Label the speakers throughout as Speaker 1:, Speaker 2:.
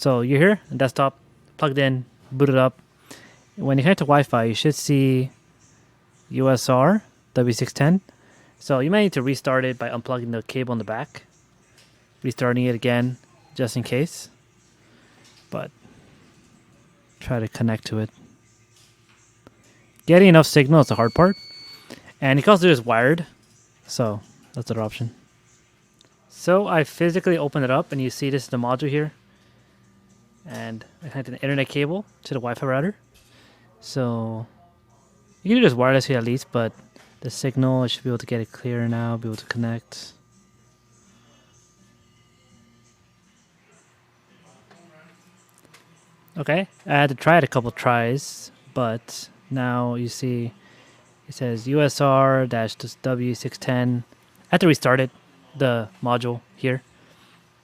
Speaker 1: So you're here, desktop, plugged in, booted up. When you connect to Wi-Fi, you should see USR W610. So you might need to restart it by unplugging the cable in the back, restarting it again just in case. But try to connect to it. Getting enough signal is the hard part. And you can also do this wired. So that's another option. So I physically open it up and you see this is the module here. And I connected an internet cable to the Wi-Fi router. So you can do this wirelessly at least, but the signal, I should be able to get it clearer now, be able to connect. Okay, I had to try it a couple tries, but now you see it says USR-W610. I had to restart it, the module here,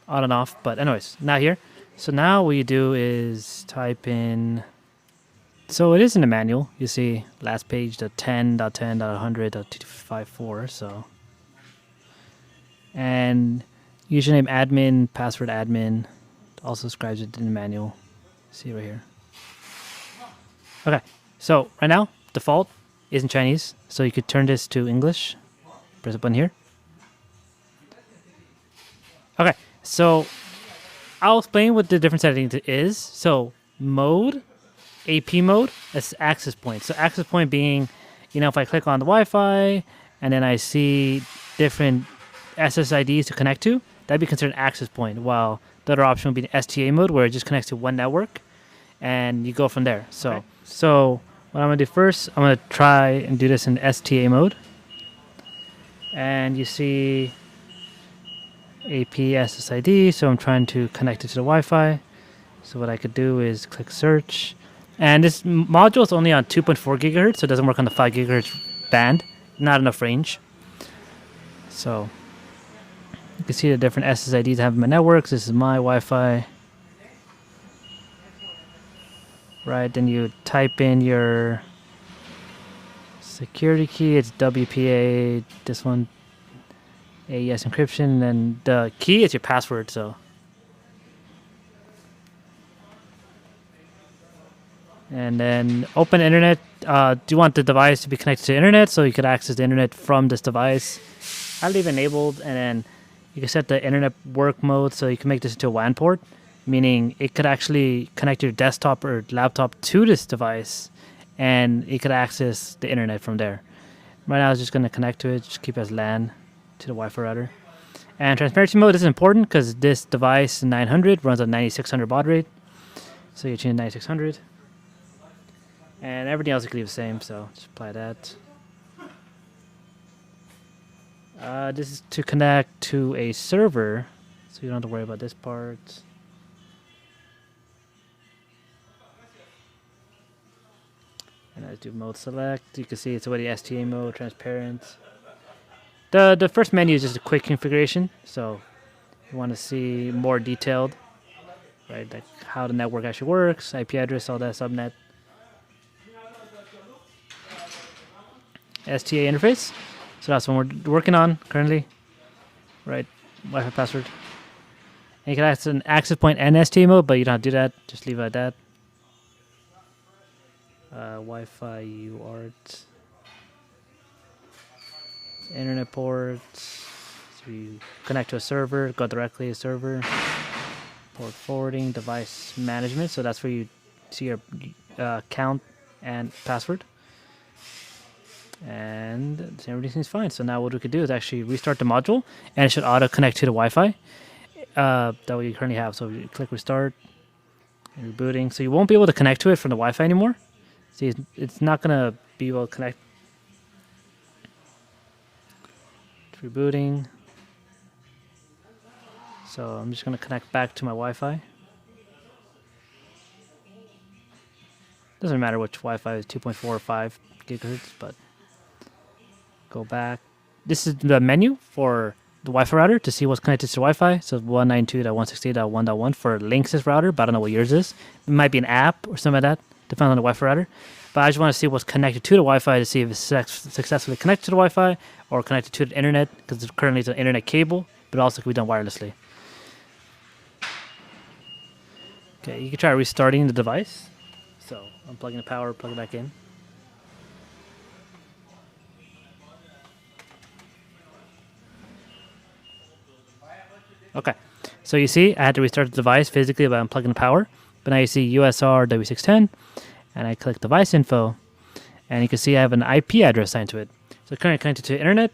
Speaker 1: on and off, but anyways, not here. So now what you do is type in, so it is in the manual, you see last page, the 10.10.100.254, so, and username admin, password admin, also describes it in the manual, see right here. Okay, so right now, default is in Chinese, so you could turn this to English, press a button here. Okay, so I'll explain what the different settings is. So mode, AP mode, that's access point. So access point being, you know, if I click on the Wi-Fi and then I see different SSIDs to connect to, that'd be considered an access point. While the other option would be the STA mode, where it just connects to one network, and you go from there. So, okay. So what I'm gonna do first, I'm gonna try and do this in STA mode, and you see AP SSID, so I'm trying to connect it to the Wi-Fi. So what I could do is click search, and this module is only on 2.4 gigahertz, so it doesn't work on the 5 gigahertz band, not enough range. So you can see the different SSIDs I have in my networks. This is my Wi-Fi. Right, then you type in your security key, it's WPA, this one, AES encryption, and then the key is your password. So and then open internet. Do you want the device to be connected to the internet so you could access the internet from this device? I leave it enabled, and then you can set the internet work mode so you can make this into a WAN port, meaning it could actually connect your desktop or laptop to this device and it could access the internet from there. Right now I was just going to connect to it, just keep it as LAN to the Wi-Fi router. And transparency mode is important because this device 900 runs on 9600 baud rate. So you change 9600. And everything else you can leave the same, so just apply that. This is to connect to a server, so you don't have to worry about this part. And I do mode select. You can see it's already STA mode, transparent. The first menu is just a quick configuration, so if you want to see more detailed, right, like how the network actually works, IP address, all that, subnet. STA interface, so that's what we're working on currently, right, Wi-Fi password. And you can access an access point and STA mode, but you don't have to do that, just leave it at that. Wi-Fi UART. Internet port, so you connect to a server, go directly to a server. Port forwarding, device management, so that's where you see your account and password. And everything seems fine. So now what we could do is actually restart the module, and it should auto connect to the Wi-Fi that we currently have. So you click restart, and rebooting. So you won't be able to connect to it from the Wi-Fi anymore. See, it's not gonna be able to connect. Rebooting. So I'm just going to connect back to my Wi-Fi. Doesn't matter which Wi-Fi is, 2.4 or 5 gigahertz, but go back. This is the menu for the Wi-Fi router to see what's connected to Wi-Fi. So 192.168.1.1 for Linksys router, but I don't know what yours is. It might be an app or something like that, depending on the Wi-Fi router. But I just want to see what's connected to the Wi-Fi to see if it's successfully connected to the Wi-Fi or connected to the internet, because currently it's an internet cable, but also can be done wirelessly. Okay, you can try restarting the device. So unplugging the power, plug it back in. Okay, so you see I had to restart the device physically by unplugging the power, but now you see USR W610, and I click device info, and you can see I have an IP address assigned to it. So currently connected to the internet,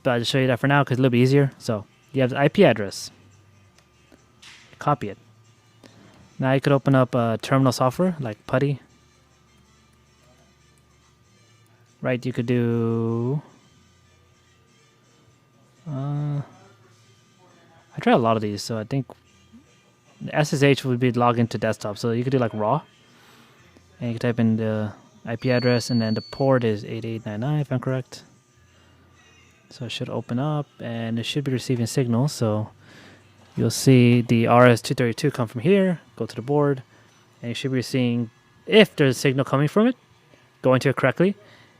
Speaker 1: but I'll just show you that for now because it's a little bit easier. So you have the IP address, copy it. Now you could open up terminal software like PuTTY. Right, you could do... I tried a lot of these, so I think the SSH would be log into desktop. So you could do like raw, and you can type in the IP address, and then the port is 8899 if I'm correct. So it should open up, and it should be receiving signals. So you'll see the RS-232 come from here, go to the board, and you should be seeing if there's a signal coming from it, going to it correctly.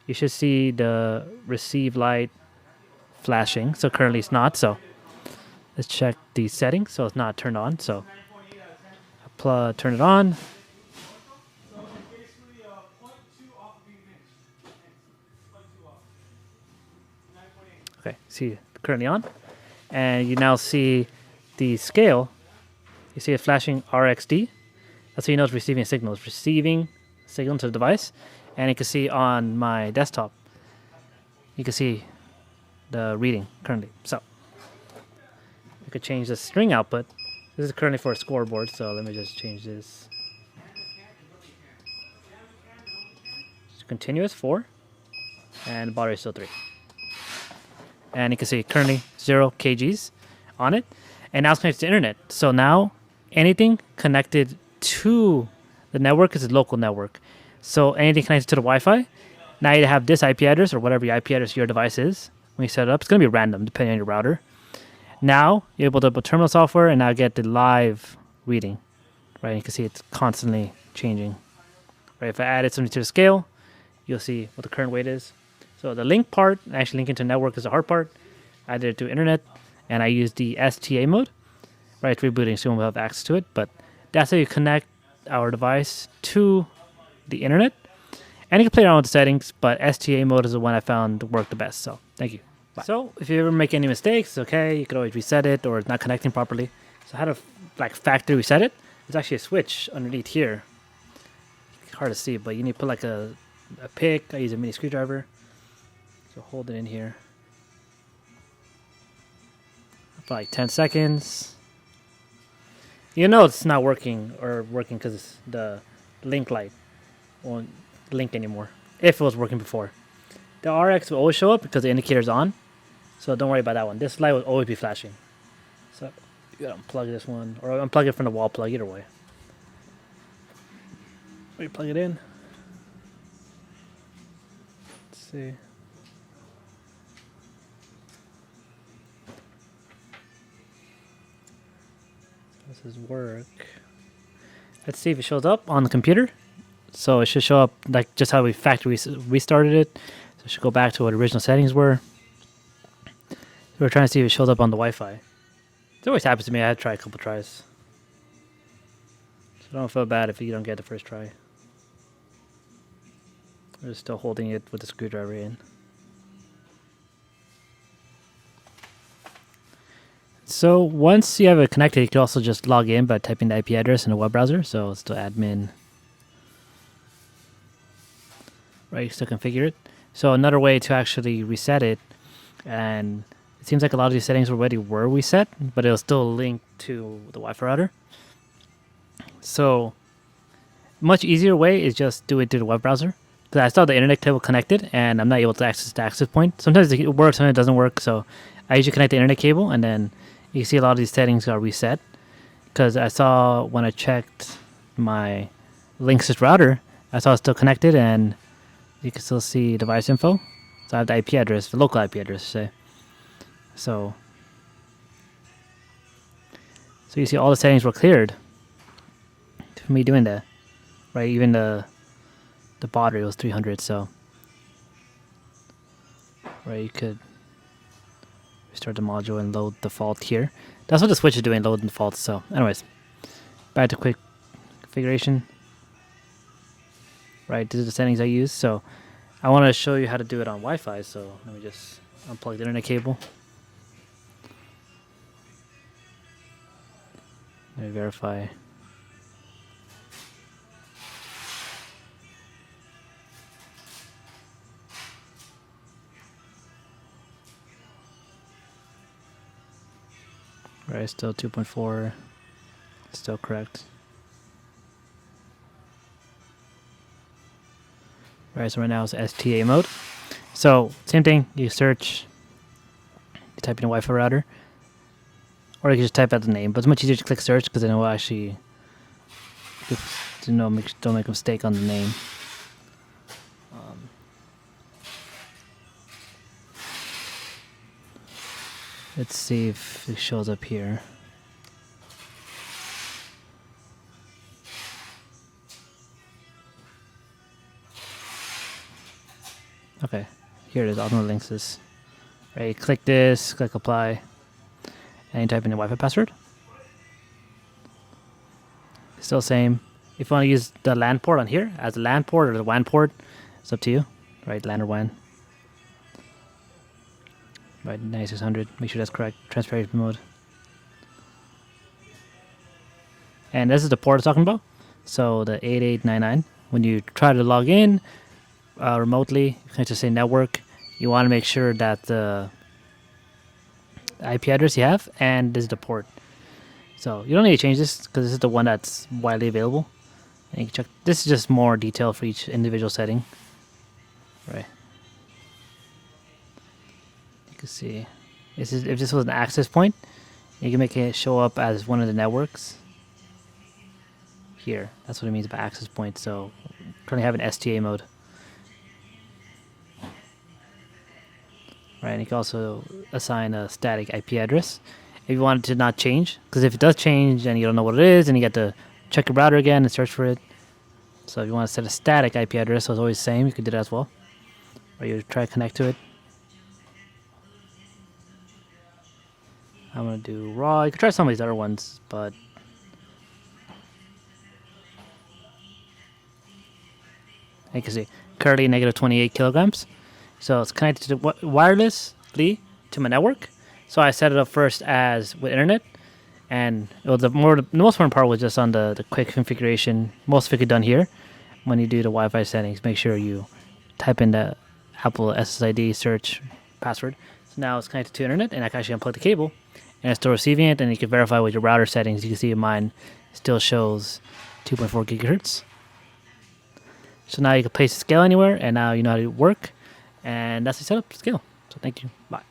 Speaker 1: You should see the receive light flashing. So currently it's not. So let's check the settings. So it's not turned on. So turn it on. Okay, see currently on. And you now see the scale. You see it flashing RxD. That's how you know it's receiving a signal. It's receiving signal to the device. And you can see on my desktop, you can see the reading currently. So you could change the string output. This is currently for a scoreboard, so let me just change this. It's continuous 4, and the battery is still 3. And you can see currently 0 kgs on it. And now it's connected to the internet. So now anything connected to the network is a local network. So anything connected to the Wi-Fi, now you have this IP address or whatever IP address your device is. When you set it up, it's going to be random depending on your router. Now you're able to put terminal software and now get the live reading. Right, you can see it's constantly changing. Right, if I added something to the scale, you'll see what the current weight is. So the link part, actually linking to network is the hard part. I did it to internet, and I used the STA mode. Right, it's rebooting, soon we'll have access to it. But that's how you connect our device to the internet. And you can play around with the settings, but STA mode is the one I found worked the best. So thank you. Bye. So if you ever make any mistakes, okay, you could always reset it, or it's not connecting properly. So how to factory reset it? There's actually a switch underneath here. It's hard to see, but you need to put like a pick. I use a mini screwdriver. So hold it in here for like 10 seconds. You know it's not working because the link light won't link anymore. If it was working before. The RX will always show up because the indicator's on. So don't worry about that one. This light will always be flashing. So you gotta unplug this one, or unplug it from the wall plug, either way. Or you plug it in. Let's see. This is work. Let's see if it shows up on the computer. So it should show up like just how we factory restarted it. So it should go back to what original settings were. So we're trying to see if it shows up on the Wi-Fi. It always happens to me. I had to try a couple tries. So don't feel bad if you don't get the first try. We're still holding it with the screwdriver in. So once you have it connected, you can also just log in by typing the IP address in a web browser. So it's still admin. Right, you still configure it. So another way to actually reset it, and it seems like a lot of these settings already were reset, but it'll still link to the Wi-Fi router. So much easier way is just do it through the web browser. Because I still have the internet cable connected, and I'm not able to access the access point. Sometimes it works, sometimes it doesn't work. So I usually connect the internet cable, and then you see a lot of these settings got reset. Because I saw when I checked my Linksys router, I saw it's still connected, and you can still see device info. So I have the IP address, the local IP address, say. So you see all the settings were cleared for me doing that. Right, even the baud rate was 300, so right, you could restart the module and load default here. That's what the switch is doing, load default. So anyways, back to quick configuration. Right, these are the settings I use. So I want to show you how to do it on Wi-Fi. So let me just unplug the internet cable. Let me verify. Right, still 2.4. Still correct. Right, so right now it's STA mode. So same thing, you search, you type in a Wi-Fi router, or you can just type out the name. But it's much easier to click search because then it will actually, don't make a mistake on the name. Let's see if it shows up here. Okay, here it is. All the links is right. Click this, click apply, and you type in the Wi-Fi password. Still same. If you want to use the LAN port on here as a LAN port or the WAN port, it's up to you. Right, LAN or WAN. Right, 9600. Make sure that's correct. Transparency mode. And this is the port I'm talking about. So the 8899. When you try to log in remotely, you can just say network. You want to make sure that the IP address you have and this is the port. So you don't need to change this because this is the one that's widely available. And you can check. This is just more detail for each individual setting. Right. You can see. If this was an access point, you can make it show up as one of the networks. Here, that's what it means by access point. So currently have an STA mode. Right, and you can also assign a static IP address if you want it to not change. Because if it does change and you don't know what it is, and you get to check your router again and search for it. So if you want to set a static IP address, so it's always the same, you could do that as well. Or you try to connect to it. I'm gonna do raw. You could try some of these other ones, but you can see currently negative 28 kilograms. So it's connected to wirelessly to my network. So I set it up first as with internet, and it was the most important part was just on the quick configuration. Most of it could done here. When you do the Wi-Fi settings, make sure you type in the Apple SSID search password. So now it's connected to internet, and I can actually unplug the cable, and it's still receiving it. And you can verify with your router settings. You can see mine still shows 2.4 gigahertz. So now you can place the scale anywhere, and now you know how to work. And that's the setup scale. So thank you. Bye.